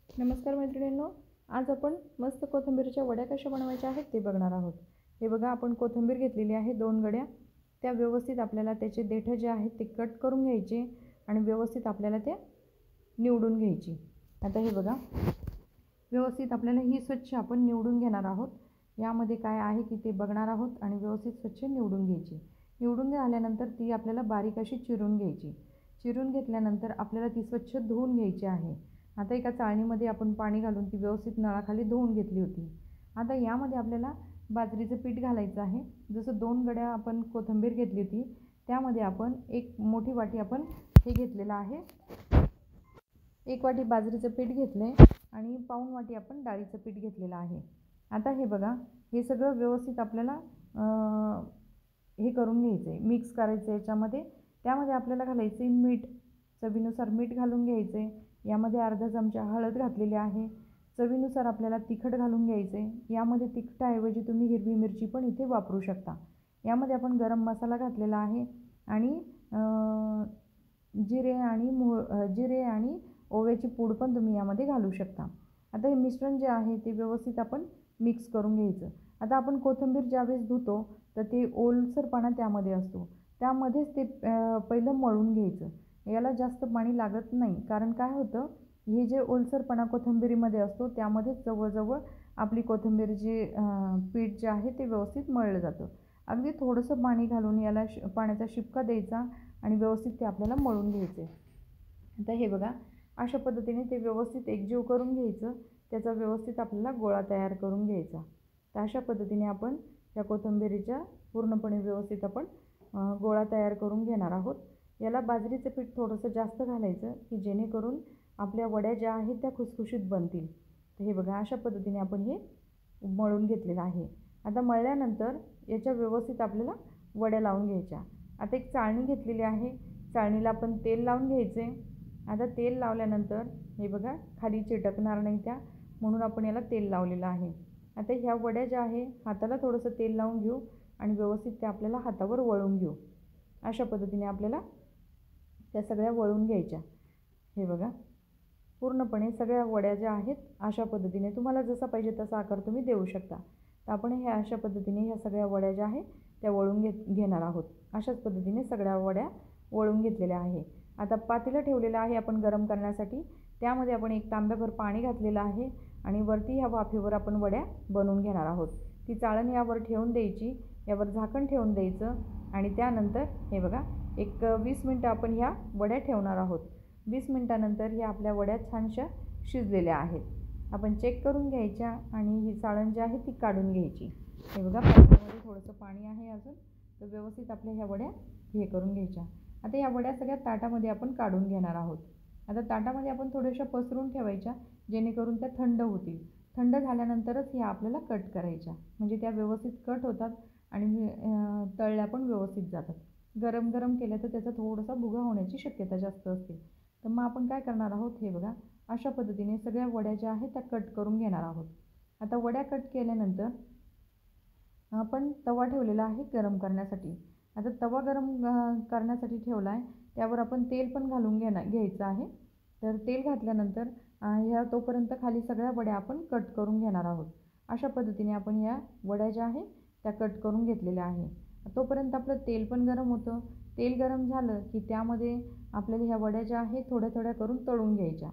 नमस्कार मैत्रिणींनो, आज आपण मस्त कोथिंबीरच्या वड्या कशा बनवायच्या आहेत ते बघणार आहोत। हे बघा, आपण कोथिंबीर घेतलेली आहे 2 गड्या। त्या व्यवस्थित आपल्याला त्याचे देठ जे आहेत ते कट करून घ्यायचे आणि व्यवस्थित आपल्याला ते निवडून घ्यायची। आता हे बघा, व्यवस्थित आपल्याला ही स्वच्छ आपण निवडून घेणार आहोत। यामध्ये काय आहे की ते बघणार आहोत आणि व्यवस्थित स्वच्छ निवडून घ्यायची। निवडून झाल्यानंतर ती आपल्याला बारीक अशी चिरून घ्यायची। चिरून घेतल्यानंतर आपल्याला ती स्वच्छ धुवून घ्यायची आहे। आता एका चाळणीमध्ये आपण पाणी घालून ती व्यवस्थित नळाखाली धुवून घेतली होती। आता यामध्ये आपल्याला बाजरीचं पीठ घालायचं आहे। जसं 2 गड्या आपण कोथिंबीर घेतली होती, त्यामध्ये आपण एक मोठी वाटी आपण हे घेतलेलं आहे। 1 वाटी बाजरीचं पीठ घेतले आणि पाऊण वाटी आपण डाळीचं पीठ घेतलेलं आहे। आता हे बघा, हे सगळं व्यवस्थित आपल्याला हे करून घ्यायचं आहे, मिक्स करायचं आहे याच्यामध्ये। त्यामध्ये आपल्याला घालायचे मीठ, चवीनुसार मीठ घालून घ्यायचे। यामध्ये अर्धा चमचा हळद घातलेली आहे। चवीनुसार आपल्याला तिखट घालून घ्यायचे। यामध्ये तिखटाऐवजी तुम्ही हिरवी मिरची पण इथे वापरू शकता। यामध्ये आपण गरम मसाला घातलेला आहे आणि जिरे आणि ओव्याची पूड पण तुम्ही यामध्ये घालू शकता। आता हे मिश्रण जे आहे ते व्यवस्थित आपण मिक्स करून घ्यायचं। आता आपण कोथिंबीर ज्यावेळेस धुतो तर ते ओलसरपणा त्यामध्ये असतो, त्यामध्येच ते पहिलं मळून घ्यायचं। याला जास्त पाणी लागत नाही, कारण काय होतं, हे जे ओलसरपणा कोथिंबीरीमध्ये असतो त्यामध्येच जवळजवळ आपली कोथिंबीर जे पीठ जे आहे ते व्यवस्थित मळलं जातं। अगदी थोडंसं पाणी घालून याला पाण्याचा शिपका द्यायचा आणि व्यवस्थित ते आपल्याला मळून घ्यायचे। आता हे बघा, अशा पद्धतीने ते व्यवस्थित एकजीव करून घ्यायचं। त्याचा व्यवस्थित आपल्याला गोळा तयार करून घ्यायचा। तर अशा पद्धतीने आपण या कोथिंबीरीच्या पूर्णपणे व्यवस्थित आपण गोळा तयार करून घेणार आहोत। याला बाजरीचं पीठ थोडंसं जास्त घालायचं की जेणेकरून आपल्या वड्या ज्या आहेत त्या खुसखुशीत बनतील। तर हे बघा, अशा पद्धतीने आपण हे मळून घेतलेलं आहे। आता मळल्यानंतर याच्या व्यवस्थित आपल्याला वड्या लावून घ्यायच्या। आता एक चाळणी घेतलेली आहे, चाळणीला आपण तेल लावून घ्यायचे। आता तेल लावल्यानंतर हे बघा, खाली चिटकणार नाही त्या, म्हणून आपण याला तेल लावलेलं आहे। आता ह्या वड्या ज्या आहे हाताला थोडंसं तेल लावून घेऊ आणि व्यवस्थित त्या आपल्याला हातावर वळून घेऊ। अशा पद्धतीने आपल्याला त्या सगळ्या वळून घ्यायच्या। हे बघा, पूर्णपणे सगळ्या वड्या ज्या आहेत अशा पद्धतीने तुम्हाला जसा पाहिजे तसा आकार तुम्ही देऊ शकता। तर आपण ह्या अशा पद्धतीने ह्या सगळ्या वड्या ज्या आहेत त्या वळून घेणार आहोत। अशाच पद्धतीने सगळ्या वड्या वळून घेतलेल्या आहे। आता पातेलं ठेवलेलं आहे आपण गरम करण्यासाठी। त्यामध्ये आपण 1 तांब्याभर पाणी घातलेलं आहे आणि वरती ह्या वाफेवर आपण वड्या बनवून घेणार आहोत। ती चाळण यावर ठेवून द्यायची, यावर झाकण ठेवून द्यायचं आणि त्यानंतर हे बघा, एक 20 मिनिटं आपण ह्या वड्या ठेवणार आहोत। 20 मिनिटानंतर ह्या आपल्या वड्या छानशा शिजलेल्या आहेत। आपण चेक करून घ्यायच्या आणि ही चाळण जी आहे ती काढून घ्यायची। हे बघा, पातेल्यामध्ये थोडंसं पाणी आहे अजून, तर व्यवस्थित आपल्या ह्या वड्या हे करून घ्यायच्या। आता ह्या वड्या सगळ्या ताटामध्ये आपण काढून घेणार आहोत। आता ताटामध्ये आपण थोड्याशा पसरून ठेवायच्या जेणेकरून त्या थंड होतील। थंड झाल्यानंतरच ह्या आपल्याला कट करायच्या, म्हणजे त्या व्यवस्थित कट होतात आणि तळल्या पण व्यवस्थित जातात। गरम गरम केलं तर त्याचा थोडासा भुगा होण्याची शक्यता जास्त असते। तर मग आपण काय करणार आहोत, हे बघा, अशा पद्धतीने सगळ्या वड्या ज्या आहेत त्या कट करून घेणार आहोत। आता वड्या कट केल्यानंतर आपण तवा ठेवलेला आहे गरम करण्यासाठी। आता तवा गरम करण्यासाठी ठेवला आहे, त्यावर आपण तेल पण घालून घ्यायचं आहे। तर तेल घातल्यानंतर ह्या तोपर्यंत खाली सगळ्या वड्या आपण कट करून घेणार आहोत। अशा पद्धतीने आपण ह्या वड्या ज्या आहेत त्या कट करून घेतलेल्या आहे। तोपर्यंत आपलं तेल पण गरम होतं। तेल गरम झालं की त्यामध्ये आपल्याला ह्या वड्या ज्या आहेत थोड्या थोड्या करून तळून घ्यायच्या।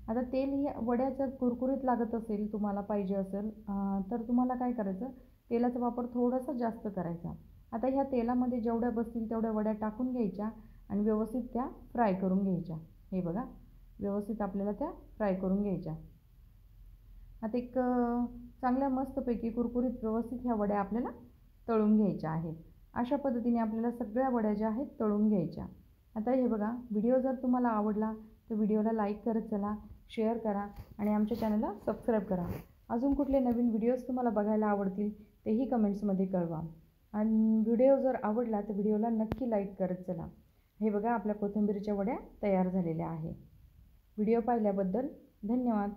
आता तेल ह्या वड्या जर कुरकुरीत लागत असेल, तुम्हाला पाहिजे असेल तर तुम्हाला काय करायचं, तेलाचा वापर थोडासा जास्त करायचा। आता ह्या तेलामध्ये जेवढ्या बसतील तेवढ्या वड्या टाकून घ्यायच्या आणि व्यवस्थित त्या फ्राय करून घ्यायच्या। हे बघा, व्यवस्थित आपल्याला त्या फ्राय करून घ्यायच्या। आता एक चांगल्या मस्तपैकी कुरकुरीत व्यवस्थित ह्या वड्या आपल्याला तळून घ्यायच्या आहेत। अशा पद्धतीने आपल्याला सगळ्या वड्या ज्या आहेत तळून घ्यायच्या। आता हे बघा, व्हिडिओ जर तुम्हाला आवडला तर व्हिडिओला लाईक करत चला, शेअर करा आणि आमच्या चॅनलला सबस्क्राईब करा। अजून कुठले नवीन व्हिडिओज तुम्हाला बघायला आवडतील तेही कमेंट्समध्ये कळवा। आणि व्हिडिओ जर आवडला तर व्हिडिओला नक्की लाईक करत चला। हे बघा, आपल्या कोथिंबीरच्या वड्या तयार झालेल्या आहे। व्हिडिओ पाहिल्याबद्दल धन्यवाद।